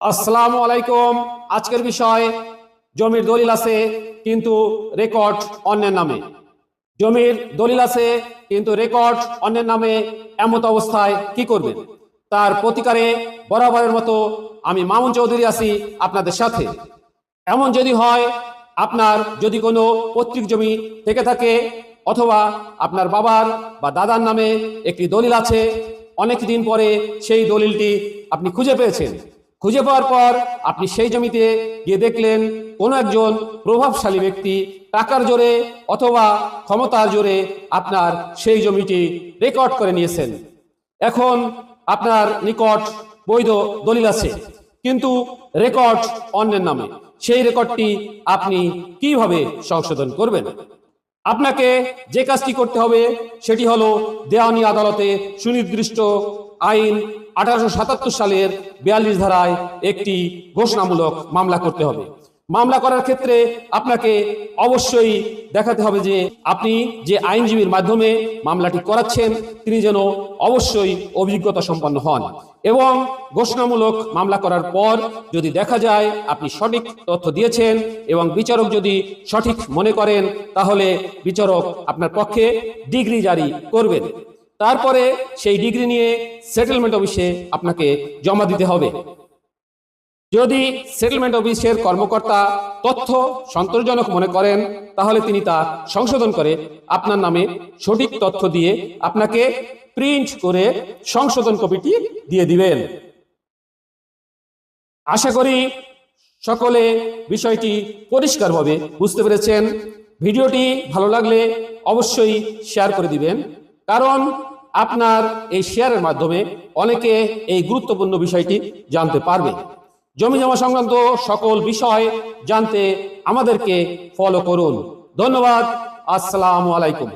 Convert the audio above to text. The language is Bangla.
আসসালামু আলাইকুম। আজকের বিষয় জমির দলিল আছে কিন্তু রেকর্ড অন্যের নামে। জমির দলিল আছে কিন্তু রেকর্ড অন্যের নামে, এমত অবস্থায় কি করবেন? তার প্রতিকারে বরাবরের মতো আমি মামুন চৌধুরী আছি আপনাদের সাথে। এমন যদি হয়, আপনার যদি কোনো পৈতৃক জমি থেকে থাকে অথবা আপনার বাবার বা দাদার নামে একটি দলিল আছে, অনেক দিন পরে সেই দলিলটি আপনি খুঁজে পেয়েছেন, খুঁজে পাওয়ার পর আপনি সেই জমিতে গিয়ে দেখলেন কোনো একজন প্রভাবশালী ব্যক্তি টাকার জোরে অথবা ক্ষমতার জোরে আপনার সেই জমিটি রেকর্ড করে নিয়েছেন। এখন আপনার নিকট বৈধ দলিল আছে কিন্তু রেকর্ড অন্যের নামে। সেই রেকর্ডটি আপনি কিভাবে সংশোধন করবেন? আপনাকে যে কাজটি করতে হবে সেটি হলো দেওয়ানি আদালতে সুনির্দিষ্ট আইন 1877 সালের 42 ধারায় একটি ঘোষণামূলক মামলা করতে হবে। মামলা করার ক্ষেত্রে আপনাকে অবশ্যই দেখাতে হবে যে আপনি যে আইনজীবীর মাধ্যমে মামলাটি করাচ্ছেন তিনি যেন অবশ্যই অভিজ্ঞতা সম্পন্ন হন, এবং ঘোষণামূলক মামলা করার পর যদি দেখা যায় আপনি সঠিক তথ্য দিয়েছেন এবং বিচারক যদি সঠিক মনে করেন তাহলে বিচারক আপনার পক্ষে ডিগ্রি জারি করবেন। তারপরে সেই ডিগ্রি নিয়ে সেটেলমেন্ট অফিসে আপনাকে জমা দিতে হবে। যদি সেটেলমেন্ট অফিসের কর্মকর্তা তথ্য সন্তোষজনক মনে করেন তাহলে তিনি তা সংশোধন করে আপনার নামে সঠিক তথ্য দিয়ে আপনাকে প্রিন্ট করে সংশোধন কপিটি দিয়ে দিবেন। আশা করি সকলে বিষয়টি পরিষ্কারভাবে বুঝতে পেরেছেন। ভিডিওটি ভালো লাগলে অবশ্যই শেয়ার করে দিবেন, কারণ আপনার এই শেয়ারের মাধ্যমে অনেকে এই গুরুত্বপূর্ণ বিষয়টি জানতে পারবে। জমি জমা সংক্রান্ত সকল বিষয় জানতে আমাদেরকে ফলো করুন। ধন্যবাদ। আসসালামু আলাইকুম।